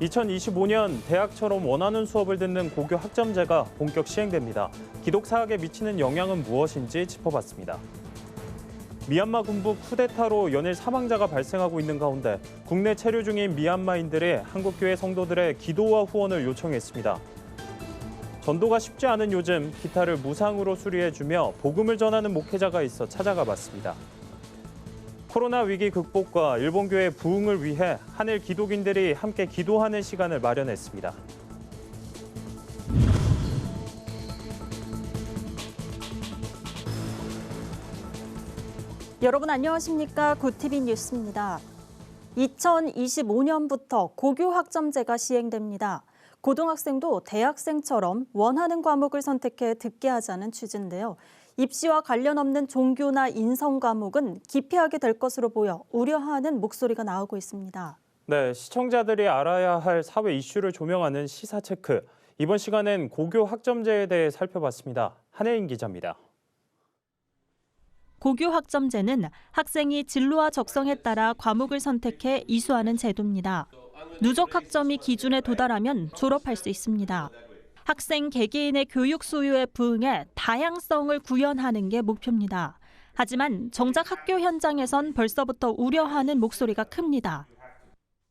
2025년 대학처럼 원하는 수업을 듣는 고교 학점제가 본격 시행됩니다. 기독 사학에 미치는 영향은 무엇인지 짚어봤습니다. 미얀마 군부 쿠데타로 연일 사망자가 발생하고 있는 가운데 국내 체류 중인 미얀마인들이 한국교회 성도들의 기도와 후원을 요청했습니다. 전도가 쉽지 않은 요즘 기타를 무상으로 수리해주며 복음을 전하는 목회자가 있어 찾아가 봤습니다. 코로나 위기 극복과 일본교회 부흥을 위해 한일 기독인들이 함께 기도하는 시간을 마련했습니다. 여러분 안녕하십니까? 굿TV 뉴스입니다. 2025년부터 고교 학점제가 시행됩니다. 고등학생도 대학생처럼 원하는 과목을 선택해 듣게 하자는 취지인데요. 입시와 관련 없는 종교나 인성 과목은 기피하게 될 것으로 보여 우려하는 목소리가 나오고 있습니다. 네, 시청자들이 알아야 할 사회 이슈를 조명하는 시사체크. 이번 시간엔 고교 학점제에 대해 살펴봤습니다. 한혜인 기자입니다. 고교 학점제는 학생이 진로와 적성에 따라 과목을 선택해 이수하는 제도입니다. 누적 학점이 기준에 도달하면 졸업할 수 있습니다. 학생 개개인의 교육 수요에 부응해 다양성을 구현하는 게 목표입니다. 하지만 정작 학교 현장에선 벌써부터 우려하는 목소리가 큽니다.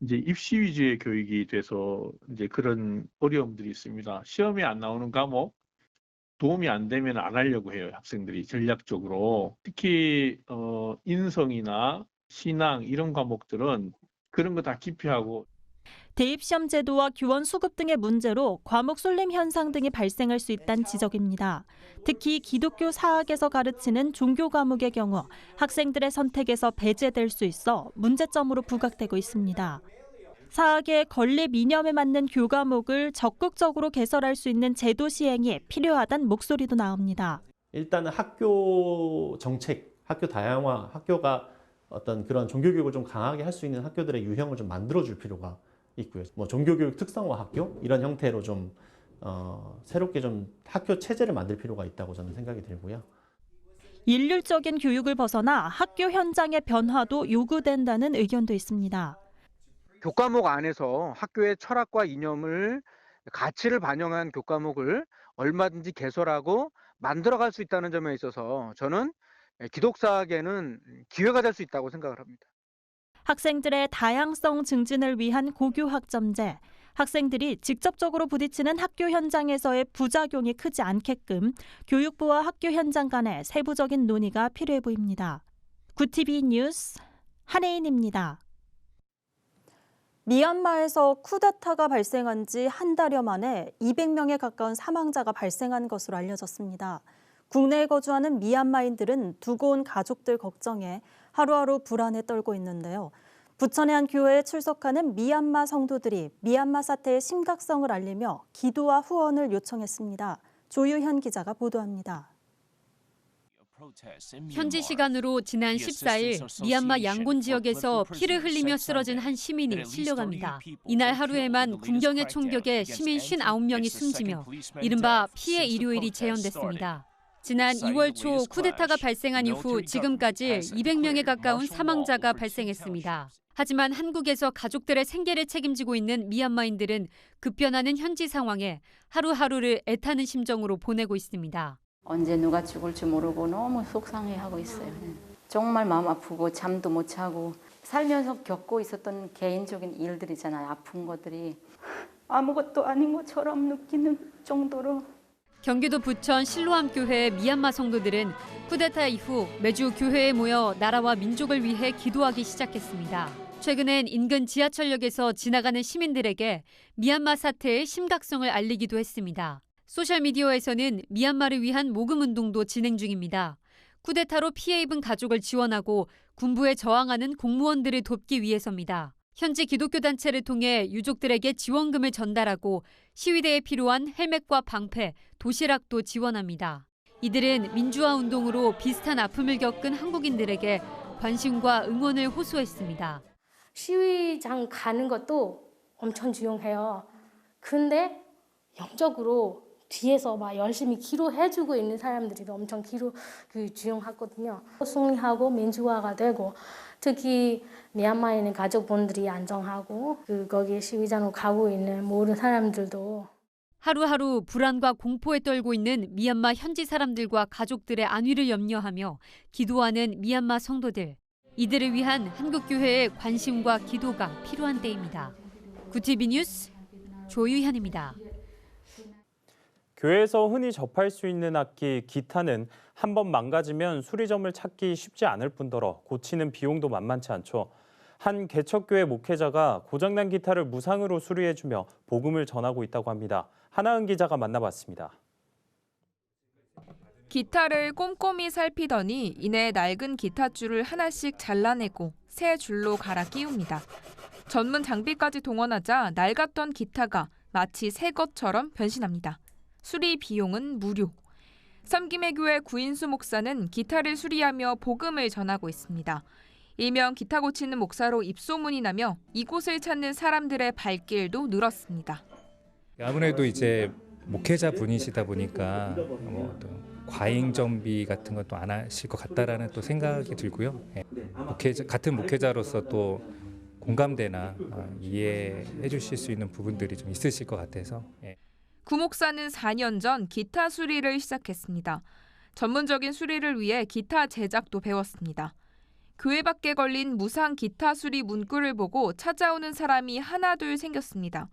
이제 입시 위주의 교육이 돼서 이제 그런 어려움들이 있습니다. 시험에 안 나오는 과목 도움이 안 되면 안 하려고 해요, 학생들이 전략적으로. 특히 인성이나 신앙 이런 과목들은 그런 거 다 기피하고. 대입시험 제도와 교원 수급 등의 문제로 과목 쏠림 현상 등이 발생할 수 있다는 지적입니다. 특히 기독교 사학에서 가르치는 종교 과목의 경우 학생들의 선택에서 배제될 수 있어 문제점으로 부각되고 있습니다. 사학의 건립 이념에 맞는 교과목을 적극적으로 개설할 수 있는 제도 시행이 필요하다는 목소리도 나옵니다. 일단은 학교 정책, 학교 다양화, 학교가 어떤 그런 종교교육을 좀 강하게 할 수 있는 학교들의 유형을 좀 만들어줄 필요가 있고요. 뭐 종교교육 특성화 학교 이런 형태로 좀 새롭게 좀 학교 체제를 만들 필요가 있다고 저는 생각이 들고요. 일률적인 교육을 벗어나 학교 현장의 변화도 요구된다는 의견도 있습니다. 교과목 안에서 학교의 철학과 이념을 가치를 반영한 교과목을 얼마든지 개설하고 만들어갈 수 있다는 점에 있어서 저는 기독사학에는 기회가 될 수 있다고 생각을 합니다. 학생들의 다양성 증진을 위한 고교 학점제, 학생들이 직접적으로 부딪히는 학교 현장에서의 부작용이 크지 않게끔 교육부와 학교 현장 간의 세부적인 논의가 필요해 보입니다. 굿TV 뉴스 한혜인입니다. 미얀마에서 쿠데타가 발생한 지 한 달여 만에 200명에 가까운 사망자가 발생한 것으로 알려졌습니다. 국내에 거주하는 미얀마인들은 두고 온 가족들 걱정에 하루하루 불안에 떨고 있는데요. 부천의 한 교회에 출석하는 미얀마 성도들이 미얀마 사태의 심각성을 알리며 기도와 후원을 요청했습니다. 조유현 기자가 보도합니다. 현지 시간으로 지난 14일 미얀마 양곤 지역에서 피를 흘리며 쓰러진 한 시민이 실려갑니다. 이날 하루에만 군경의 총격에 시민 59명이 숨지며 이른바 피해 일요일이 재현됐습니다. 지난 2월 초 쿠데타가 발생한 이후 지금까지 200명에 가까운 사망자가 발생했습니다. 하지만 한국에서 가족들의 생계를 책임지고 있는 미얀마인들은 급변하는 현지 상황에 하루하루를 애타는 심정으로 보내고 있습니다. 언제 누가 죽을지 모르고 너무 속상해하고 있어요. 정말 마음 아프고 잠도 못 자고 살면서 겪고 있었던 개인적인 일들이잖아요. 아픈 것들이 아무것도 아닌 것처럼 느끼는 정도로. 경기도 부천 실로암교회 미얀마 성도들은 쿠데타 이후 매주 교회에 모여 나라와 민족을 위해 기도하기 시작했습니다. 최근엔 인근 지하철역에서 지나가는 시민들에게 미얀마 사태의 심각성을 알리기도 했습니다. 소셜미디어에서는 미얀마를 위한 모금 운동도 진행 중입니다. 쿠데타로 피해 입은 가족을 지원하고 군부에 저항하는 공무원들을 돕기 위해서입니다. 현지 기독교 단체를 통해 유족들에게 지원금을 전달하고 시위대에 필요한 헬멧과 방패, 도시락도 지원합니다. 이들은 민주화 운동으로 비슷한 아픔을 겪은 한국인들에게 관심과 응원을 호소했습니다. 시위장 가는 것도 엄청 중요해요. 근데 영적으로 뒤에서 막 열심히 기도해주고 있는 사람들이 엄청 중요하거든요. 승리하고 민주화가 되고 특히 미얀마에 있는 가족분들이 안정하고 거기 시위장으로 가고 있는 모든 사람들도 하루하루 불안과 공포에 떨고 있는 미얀마 현지 사람들과 가족들의 안위를 염려하며 기도하는 미얀마 성도들. 이들을 위한 한국교회의 관심과 기도가 필요한 때입니다. 구티비 뉴스 조유현입니다. 교회에서 흔히 접할 수 있는 악기 기타는 한 번 망가지면 수리점을 찾기 쉽지 않을 뿐더러 고치는 비용도 만만치 않죠. 한 개척교회 목회자가 고장난 기타를 무상으로 수리해주며 복음을 전하고 있다고 합니다. 하나은 기자가 만나봤습니다. 기타를 꼼꼼히 살피더니 이내 낡은 기타줄을 하나씩 잘라내고 새 줄로 갈아 끼웁니다. 전문 장비까지 동원하자 낡았던 기타가 마치 새 것처럼 변신합니다. 수리 비용은 무료. 섬김의 교회 구인수 목사는 기타를 수리하며 복음을 전하고 있습니다. 일명 기타 고치는 목사로 입소문이 나며 이곳을 찾는 사람들의 발길도 늘었습니다. 아무래도 이제 목회자 분이시다 보니까 과잉 정비 같은 것도 안 하실 것 같다라는 또 생각이 들고요. 같은 목회자로서 또 공감대나 이해해 주실 수 있는 부분들이 좀 있으실 것 같아서. 구 목사는 4년 전 기타 수리를 시작했습니다. 전문적인 수리를 위해 기타 제작도 배웠습니다. 교회 밖에 걸린 무상 기타 수리 문구를 보고 찾아오는 사람이 하나둘 생겼습니다.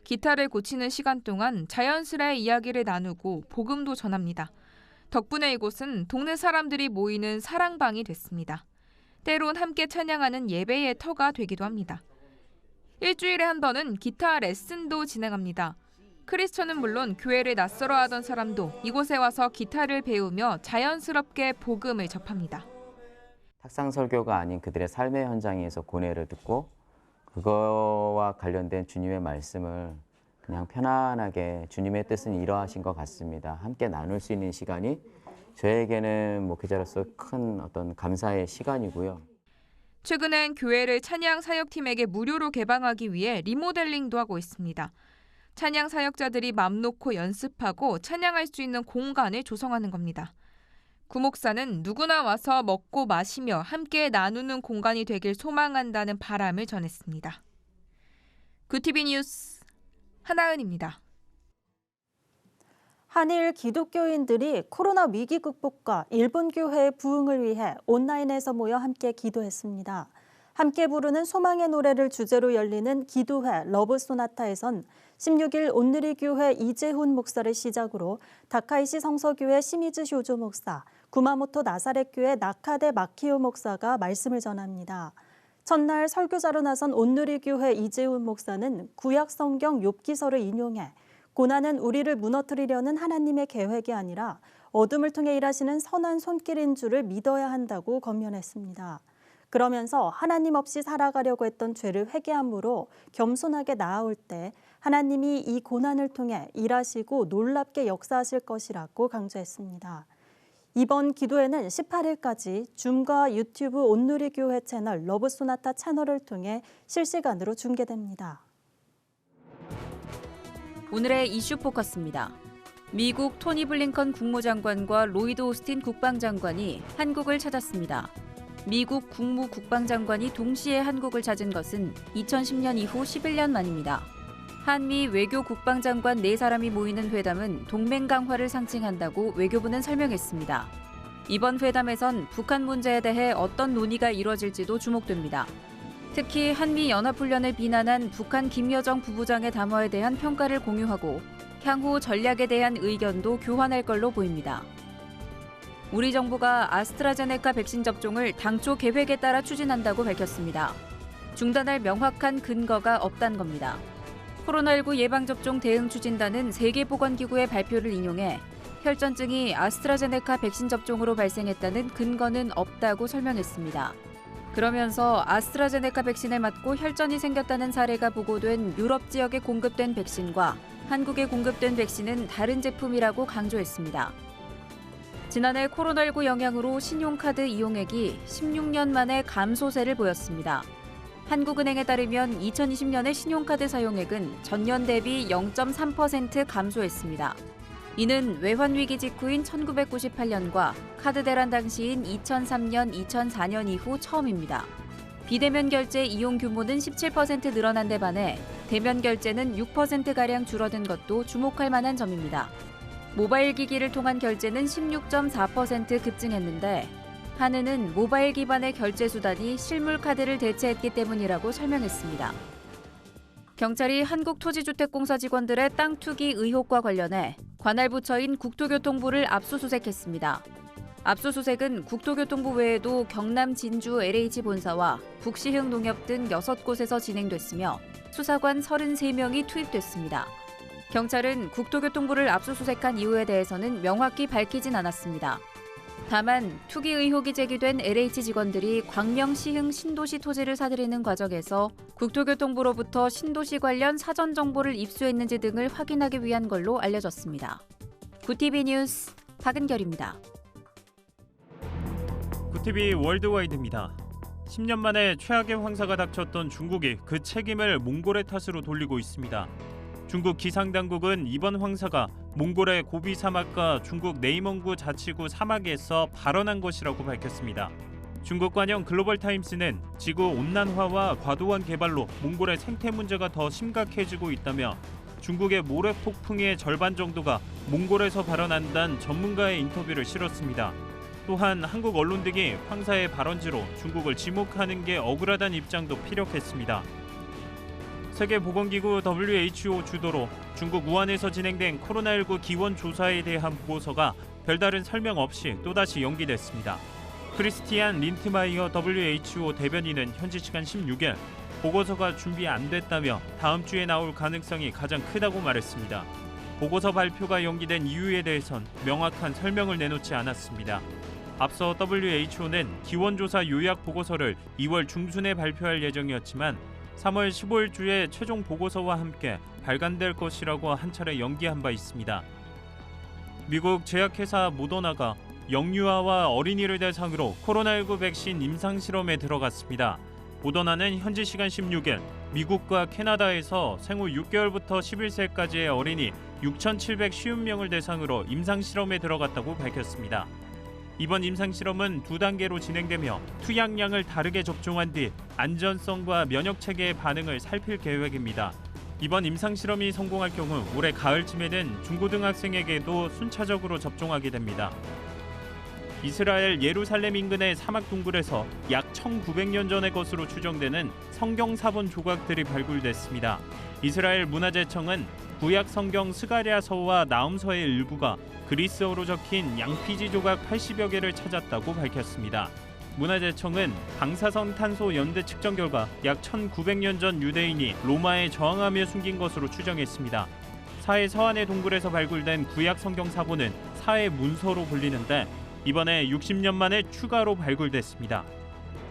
기타를 고치는 시간 동안 자연스레 이야기를 나누고 복음도 전합니다. 덕분에 이곳은 동네 사람들이 모이는 사랑방이 됐습니다. 때론 함께 찬양하는 예배의 터가 되기도 합니다. 일주일에 한 번은 기타 레슨도 진행합니다. 크리스천은 물론 교회를 낯설어 하던 사람도 이곳에 와서 기타를 배우며 자연스럽게 복음을 접합니다. 탁상 설교가 아닌 그들의 삶의 현장에서 고뇌를 듣고 그거와 관련된 주님의 말씀을 그냥 편안하게 주님의 뜻은 이러하신 것 같습니다. 함께 나눌 수 있는 시간이 저에게는 목회자로서 큰 어떤 감사의 시간이고요. 최근엔 교회를 찬양 사역팀에게 무료로 개방하기 위해 리모델링도 하고 있습니다. 찬양 사역자들이 맘 놓고 연습하고 찬양할 수 있는 공간을 조성하는 겁니다. 구 목사는 누구나 와서 먹고 마시며 함께 나누는 공간이 되길 소망한다는 바람을 전했습니다. 구티비 뉴스 하나은입니다. 한일 기독교인들이 코로나 위기 극복과 일본 교회의 부흥을 위해 온라인에서 모여 함께 기도했습니다. 함께 부르는 소망의 노래를 주제로 열리는 기도회 러브소나타에선 16일 온누리교회 이재훈 목사를 시작으로 다카이시 성서교회 시미즈 쇼조 목사, 구마모토 나사렛교회 나카데 마키오 목사가 말씀을 전합니다. 첫날 설교자로 나선 온누리교회 이재훈 목사는 구약 성경 욥기서를 인용해 고난은 우리를 무너뜨리려는 하나님의 계획이 아니라 어둠을 통해 일하시는 선한 손길인 줄을 믿어야 한다고 권면했습니다. 그러면서 하나님 없이 살아가려고 했던 죄를 회개함으로 겸손하게 나아올 때 하나님이 이 고난을 통해 일하시고 놀랍게 역사하실 것이라고 강조했습니다. 이번 기도회는 18일까지 줌과 유튜브 온누리교회 채널 러브소나타 채널을 통해 실시간으로 중계됩니다. 오늘의 이슈 포커스입니다. 미국 토니 블링컨 국무장관과 로이드 오스틴 국방장관이 한국을 찾았습니다. 미국 국무 국방장관이 동시에 한국을 찾은 것은 2010년 이후 11년 만입니다. 한미 외교 국방장관 4사람이 모이는 회담은 동맹 강화를 상징한다고 외교부는 설명했습니다. 이번 회담에선 북한 문제에 대해 어떤 논의가 이뤄질지도 주목됩니다. 특히 한미 연합훈련을 비난한 북한 김여정 부부장의 담화에 대한 평가를 공유하고 향후 전략에 대한 의견도 교환할 걸로 보입니다. 우리 정부가 아스트라제네카 백신 접종을 당초 계획에 따라 추진한다고 밝혔습니다. 중단할 명확한 근거가 없다는 겁니다. 코로나19 예방접종 대응 추진단은 세계보건기구의 발표를 인용해 혈전증이 아스트라제네카 백신 접종으로 발생했다는 근거는 없다고 설명했습니다. 그러면서 아스트라제네카 백신을 맞고 혈전이 생겼다는 사례가 보고된 유럽 지역에 공급된 백신과 한국에 공급된 백신은 다른 제품이라고 강조했습니다. 지난해 코로나19 영향으로 신용카드 이용액이 16년 만에 감소세를 보였습니다. 한국은행에 따르면 2020년의 신용카드 사용액은 전년 대비 0.3% 감소했습니다. 이는 외환위기 직후인 1998년과 카드 대란 당시인 2003년, 2004년 이후 처음입니다. 비대면 결제 이용 규모는 17% 늘어난 데 반해 대면 결제는 6%가량 줄어든 것도 주목할 만한 점입니다. 모바일 기기를 통한 결제는 16.4% 급증했는데 한은은 모바일 기반의 결제 수단이 실물 카드를 대체했기 때문이라고 설명했습니다. 경찰이 한국토지주택공사 직원들의 땅 투기 의혹과 관련해 관할 부처인 국토교통부를 압수수색했습니다. 압수수색은 국토교통부 외에도 경남 진주 LH 본사와 북시흥 농협 등 6곳에서 진행됐으며 수사관 33명이 투입됐습니다. 경찰은 국토교통부를 압수수색한 이유에 대해서는 명확히 밝히진 않았습니다. 다만 투기 의혹이 제기된 LH 직원들이 광명시흥 신도시 토지를 사들이는 과정에서 국토교통부로부터 신도시 관련 사전 정보를 입수했는지 등을 확인하기 위한 걸로 알려졌습니다. 구TV 뉴스 박은결입니다. 구TV 월드와이드입니다. 10년 만에 최악의 황사가 닥쳤던 중국이 그 책임을 몽골의 탓으로 돌리고 있습니다. 중국 기상당국은 이번 황사가 몽골의 고비 사막과 중국 내이멍구 자치구 사막에서 발원한 것이라고 밝혔습니다. 중국 관영 글로벌타임스는 지구 온난화와 과도한 개발로 몽골의 생태 문제가 더 심각해지고 있다며 중국의 모래 폭풍의 절반 정도가 몽골에서 발원한다는 전문가의 인터뷰를 실었습니다. 또한 한국 언론 등이 황사의 발원지로 중국을 지목하는 게 억울하다는 입장도 피력했습니다. 세계보건기구 WHO 주도로 중국 우한에서 진행된 코로나19 기원 조사에 대한 보고서가 별다른 설명 없이 또다시 연기됐습니다. 크리스티안 린트마이어 WHO 대변인은 현지 시간 16일 보고서가 준비 안 됐다며 다음 주에 나올 가능성이 가장 크다고 말했습니다. 보고서 발표가 연기된 이유에 대해선 명확한 설명을 내놓지 않았습니다. 앞서 WHO는 기원조사 요약 보고서를 2월 중순에 발표할 예정이었지만 3월 15일주에 최종 보고서와 함께 발간될 것이라고 한 차례 연기한 바 있습니다. 미국 제약회사 모더나가 영유아와 어린이를 대상으로 코로나19 백신 임상실험에 들어갔습니다. 모더나는 현지 시간 16일 미국과 캐나다에서 생후 6개월부터 11세까지의 어린이 6,750명을 대상으로 임상실험에 들어갔다고 밝혔습니다. 이번 임상실험은 2단계로 진행되며 투약량을 다르게 접종한 뒤 안전성과 면역체계의 반응을 살필 계획입니다. 이번 임상실험이 성공할 경우 올해 가을쯤에는 중고등학생에게도 순차적으로 접종하게 됩니다. 이스라엘 예루살렘 인근의 사막 동굴에서 약 1900년 전의 것으로 추정되는 성경 사본 조각들이 발굴됐습니다. 이스라엘 문화재청은 구약 성경 스가랴서와 나훔서의 일부가 그리스어로 적힌 양피지 조각 80여 개를 찾았다고 밝혔습니다. 문화재청은 방사선 탄소 연대 측정 결과 약 1900년 전 유대인이 로마에 저항하며 숨긴 것으로 추정했습니다. 사해 서안의 동굴에서 발굴된 구약 성경 사본은 사해 문서로 불리는데 이번에 60년 만에 추가로 발굴됐습니다.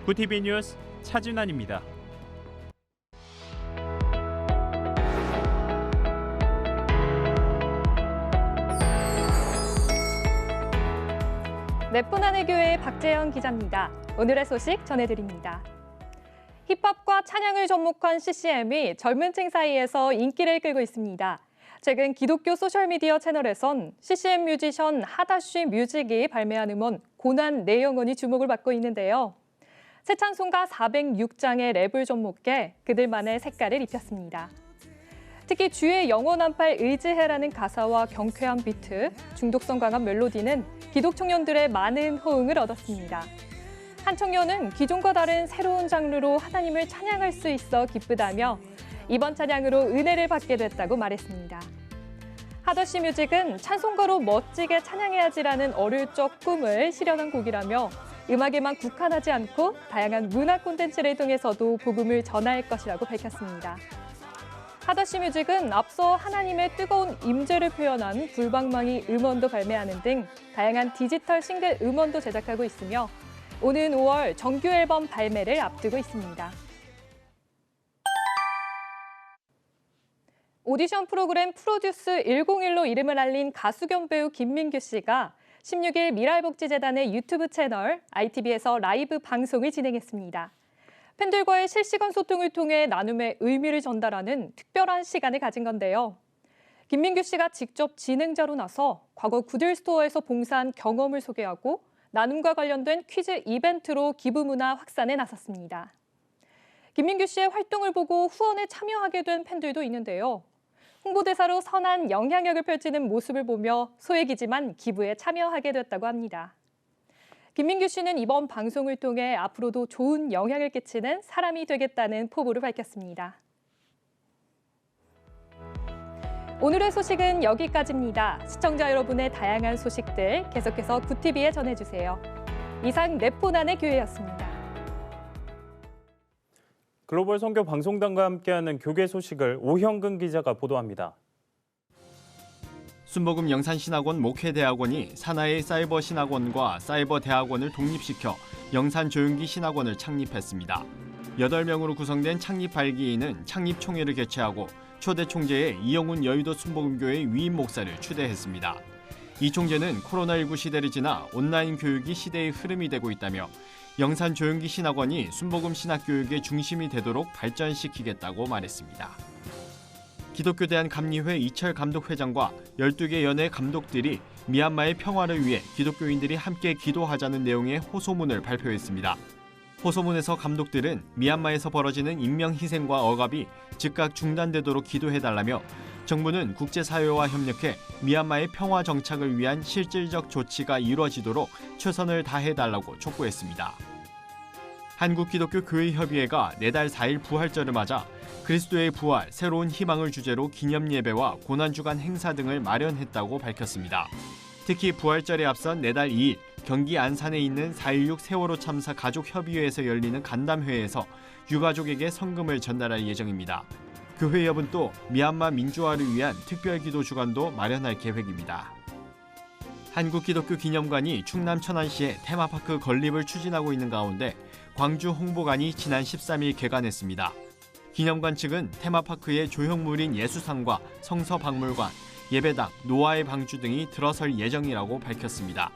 구TV 뉴스 차진환입니다. 네포나네 교회의 박재현 기자입니다. 오늘의 소식 전해드립니다. 힙합과 찬양을 접목한 CCM이 젊은 층 사이에서 인기를 끌고 있습니다. 최근 기독교 소셜미디어 채널에선 CCM 뮤지션 하다쉬 뮤직이 발매한 음원 고난 내 영혼이 주목을 받고 있는데요. 새 찬송가 406장의 랩을 접목해 그들만의 색깔을 입혔습니다. 특히 주의 영원한 팔 의지해라는 가사와 경쾌한 비트, 중독성 강한 멜로디는 기독 청년들의 많은 호응을 얻었습니다. 한 청년은 기존과 다른 새로운 장르로 하나님을 찬양할 수 있어 기쁘다며 이번 찬양으로 은혜를 받게 됐다고 말했습니다. 하더쉬 뮤직은 찬송가로 멋지게 찬양해야지라는 어릴 적 꿈을 실현한 곡이라며 음악에만 국한하지 않고 다양한 문화 콘텐츠를 통해서도 복음을 전할 것이라고 밝혔습니다. 하더쉬 뮤직은 앞서 하나님의 뜨거운 임재를 표현한 불방망이 음원도 발매하는 등 다양한 디지털 싱글 음원도 제작하고 있으며 오는 5월 정규 앨범 발매를 앞두고 있습니다. 오디션 프로그램 프로듀스 101로 이름을 알린 가수 겸 배우 김민규 씨가 16일 미랄복지재단의 유튜브 채널 ITV에서 라이브 방송을 진행했습니다. 팬들과의 실시간 소통을 통해 나눔의 의미를 전달하는 특별한 시간을 가진 건데요. 김민규 씨가 직접 진행자로 나서 과거 구들스토어에서 봉사한 경험을 소개하고 나눔과 관련된 퀴즈 이벤트로 기부 문화 확산에 나섰습니다. 김민규 씨의 활동을 보고 후원에 참여하게 된 팬들도 있는데요. 홍보대사로 선한 영향력을 펼치는 모습을 보며 소액이지만 기부에 참여하게 됐다고 합니다. 김민규 씨는 이번 방송을 통해 앞으로도 좋은 영향을 끼치는 사람이 되겠다는 포부를 밝혔습니다. 오늘의 소식은 여기까지입니다. 시청자 여러분의 다양한 소식들 계속해서 구TV에 전해주세요. 이상 네포난의 교회였습니다. 글로벌 선교 방송단과 함께하는 교계 소식을 오형근 기자가 보도합니다. 순복음 영산신학원 목회대학원이 산하의 사이버 신학원과 사이버 대학원을 독립시켜 영산조용기 신학원을 창립했습니다. 8명으로 구성된 창립 발기인은 창립 총회를 개최하고 초대 총재의 이영훈 여의도 순복음교회 위임 목사를 추대했습니다. 이 총재는 코로나19 시대를 지나 온라인 교육이 시대의 흐름이 되고 있다며 영산조용기 신학원이 순복음 신학교육의 중심이 되도록 발전시키겠다고 말했습니다. 기독교 대한감리회 이철 감독회장과 12개 연회 감독들이 미얀마의 평화를 위해 기독교인들이 함께 기도하자는 내용의 호소문을 발표했습니다. 호소문에서 감독들은 미얀마에서 벌어지는 인명희생과 억압이 즉각 중단되도록 기도해달라며 정부는 국제사회와 협력해 미얀마의 평화 정착을 위한 실질적 조치가 이루어지도록 최선을 다해달라고 촉구했습니다. 한국기독교교회협의회가 내달 4일 부활절을 맞아 그리스도의 부활, 새로운 희망을 주제로 기념예배와 고난주간 행사 등을 마련했다고 밝혔습니다. 특히 부활절에 앞선 내달 2일 경기 안산에 있는 4.16 세월호 참사 가족협의회에서 열리는 간담회에서 유가족에게 성금을 전달할 예정입니다. 교회협은 또 미얀마 민주화를 위한 특별기도 주간도 마련할 계획입니다. 한국기독교기념관이 충남 천안시에 테마파크 건립을 추진하고 있는 가운데 광주 홍보관이 지난 13일 개관했습니다. 기념관 측은 테마파크의 조형물인 예수상과 성서박물관, 예배당, 노아의 방주 등이 들어설 예정이라고 밝혔습니다.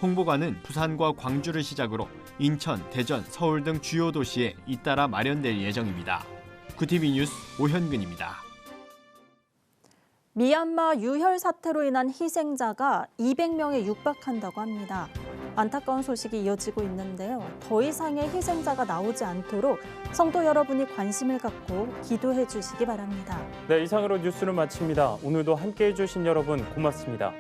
홍보관은 부산과 광주를 시작으로 인천, 대전, 서울 등 주요 도시에 잇따라 마련될 예정입니다. 구TV 뉴스 오현근입니다. 미얀마 유혈 사태로 인한 희생자가 200명에 육박한다고 합니다. 안타까운 소식이 이어지고 있는데요. 더 이상의 희생자가 나오지 않도록 성도 여러분이 관심을 갖고 기도해 주시기 바랍니다. 네, 이상으로 뉴스를 마칩니다. 오늘도 함께해 주신 여러분 고맙습니다.